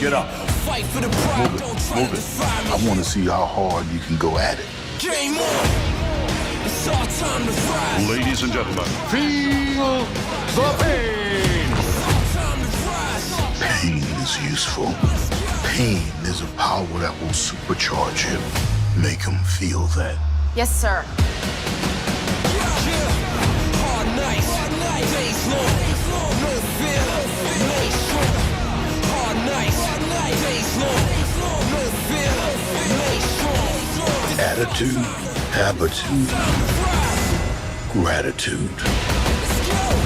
Get up. Fight for the pride, Move don't it. try to Move it. define me. I want to see how hard you can go at it. Game on. It's our time to rise. Ladies and gentlemen, feel the pain. It's our time to rise. Pain is useful. Pain is a power that will supercharge him. Make him feel that. Yes, sir. Hard nights, days long, no fear, made strong. Hard nights, days long, no fear, made strong. Attitude, habitude, gratitude.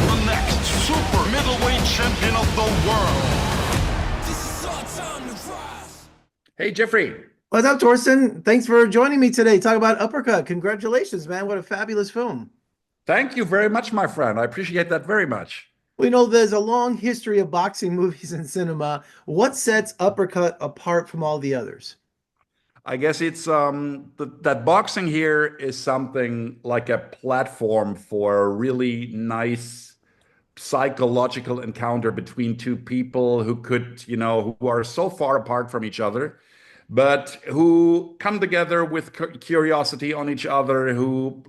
The next super middleweight champion of the world. This is our time to rise. Hey, Jeffrey. What's up, Torsten? Thanks for joining me today. Talk about Uppercut. Congratulations, man. What a fabulous film. Thank you very much, my friend. I appreciate that very much. We know there's a long history of boxing movies in cinema. What sets Uppercut apart from all the others? I guess it's that boxing here is something like a platform for a really nice psychological encounter between two people who could, who are so far apart from each other, but who come together with curiosity on each other, who,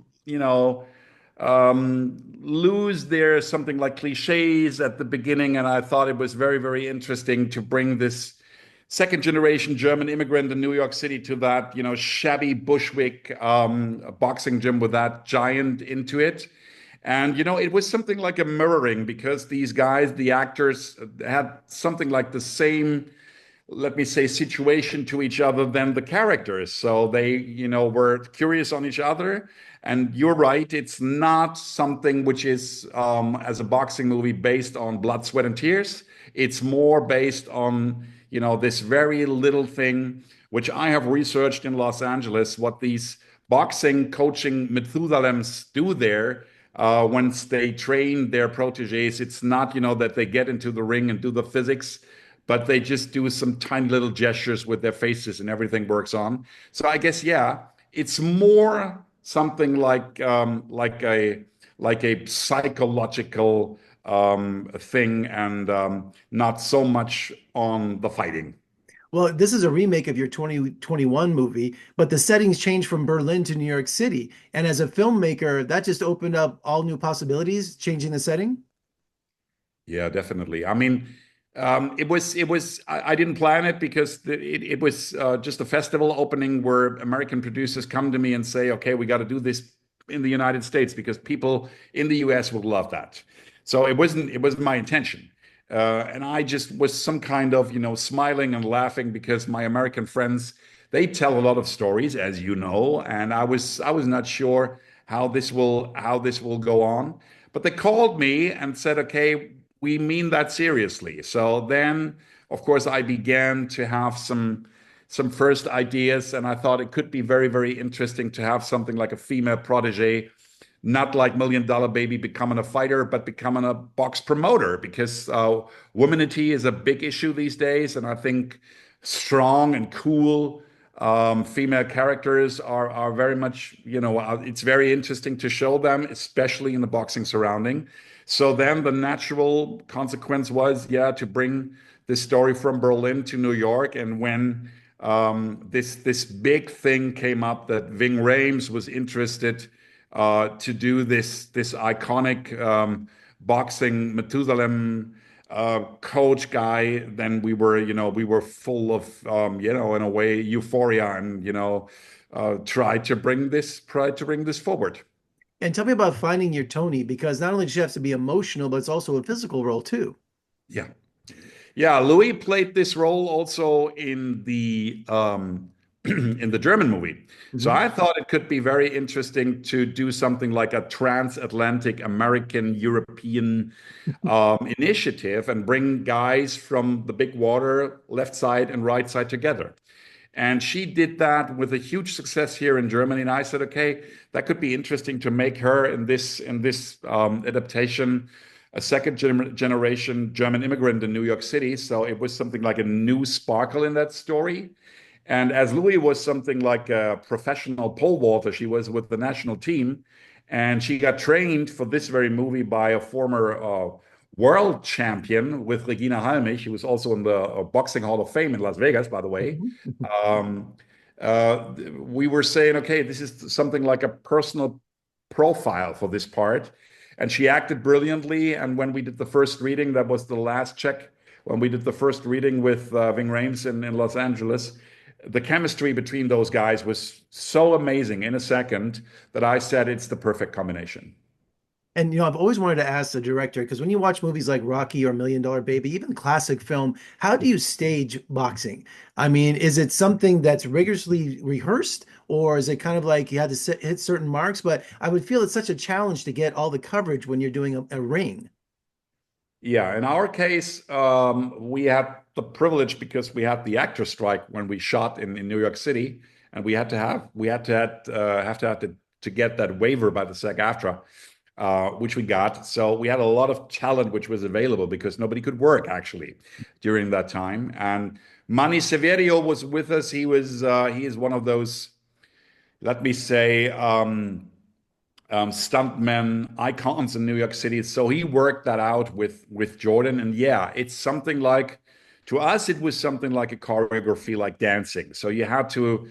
lose their something like cliches at the beginning. And I thought it was very, very interesting to bring this second generation German immigrant in New York City to that, shabby Bushwick boxing gym with that giant into it. And, it was something like a mirroring because these guys, the actors, had something like the same, let me say, situation to each other than the characters. So they, were curious on each other. And you're right, it's not something which is, as a boxing movie, based on blood, sweat, and tears. It's more based on, this very little thing, which I have researched in Los Angeles, what these boxing coaching Methusalems do there once they train their proteges. It's not, that they get into the ring and do the physics, but they just do some tiny little gestures with their faces and everything works on. So I guess, yeah, it's more something like a psychological thing and not so much on the fighting. Well, this is a remake of your 2021 movie, but the settings changed from Berlin to New York City. And as a filmmaker, that just opened up all new possibilities, changing the setting? Yeah, definitely. I mean, it was. I didn't plan it because it was just a festival opening where American producers come to me and say, "Okay, we got to do this in the United States because people in the U.S. will love that." So it wasn't my intention, and I just was some kind of smiling and laughing because my American friends, they tell a lot of stories, as you know, and I was not sure how this will go on, but they called me and said, "Okay, we mean that seriously." So then, of course, I began to have some first ideas, and I thought it could be very, very interesting to have something like a female protege, not like Million Dollar Baby becoming a fighter, but becoming a box promoter, because womanity is a big issue these days, and I think strong and cool female characters are very much, it's very interesting to show them, especially in the boxing surrounding. So then the natural consequence was, to bring this story from Berlin to New York. And when this big thing came up that Ving Rhames was interested to do this iconic boxing Methusalem coach guy, then we were full of in a way euphoria and tried to bring this forward. And tell me about finding your Tony, because not only does she have to be emotional, but it's also a physical role too. Yeah. Louis played this role also in the in the German movie. Mm-hmm. So I thought it could be very interesting to do something like a transatlantic American European initiative and bring guys from the big water, left side and right side together. And she did that with a huge success here in Germany. And I said, okay, that could be interesting to make her in this adaptation a second generation German immigrant in New York City. So it was something like a new sparkle in that story. And as Louis was something like a professional pole vaulter, she was with the national team. And she got trained for this very movie by a former world champion with Regina Halmich, who was also in the Boxing Hall of Fame in Las Vegas, by the way. Um, we were saying, okay, this is something like a personal profile for this part. And she acted brilliantly. And when we did the first reading, that was the last check, when we did the first reading with Ving Rhames in Los Angeles, the chemistry between those guys was so amazing in a second that I said it's the perfect combination. And I've always wanted to ask the director, because when you watch movies like Rocky or Million Dollar Baby, even classic film, how do you stage boxing? I mean, is it something that's rigorously rehearsed, or is it kind of like you had to hit certain marks? But I would feel it's such a challenge to get all the coverage when you're doing a ring. Yeah, in our case, we had the privilege because we had the actor strike when we shot in New York City, and we had to get that waiver by the SAG-AFTRA, which we got. So we had a lot of talent which was available because nobody could work actually during that time. And Manny Severio was with us. He is one of those, let me say, stuntmen icons in New York City. So he worked that out with Jordan. And yeah, it's something like, to us, it was something like a choreography, like dancing. So you had to,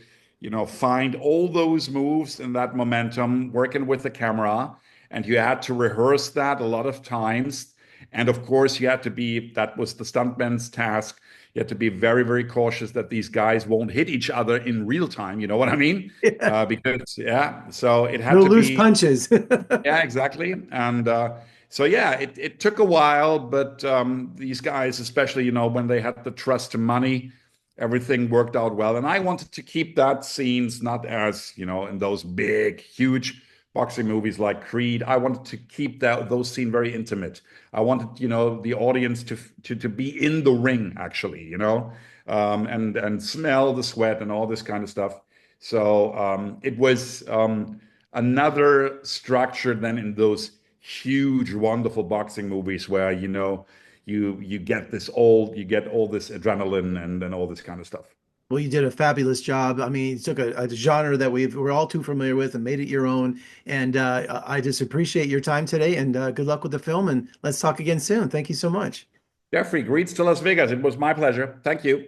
find all those moves and that momentum, working with the camera, and you had to rehearse that a lot of times. And of course, that was the stuntman's task. You had to be very, very cautious that these guys won't hit each other in real time. You know what I mean? Yeah. So it had No to loose be. punches. Yeah, exactly. And so, yeah, it took a while, but these guys, especially, when they had the trust and money, everything worked out well. And I wanted to keep that scenes not as, in those big, huge boxing movies like Creed. I wanted to keep those scenes very intimate. I wanted, the audience to be in the ring, actually, and smell the sweat and all this kind of stuff. So it was another structure than in those huge, wonderful boxing movies where, you get you get all this adrenaline and all this kind of stuff. Well, you did a fabulous job. I mean, you took a genre that we're all too familiar with and made it your own. And I just appreciate your time today, and good luck with the film. And let's talk again soon. Thank you so much. Jeffrey, greets to Las Vegas. It was my pleasure. Thank you.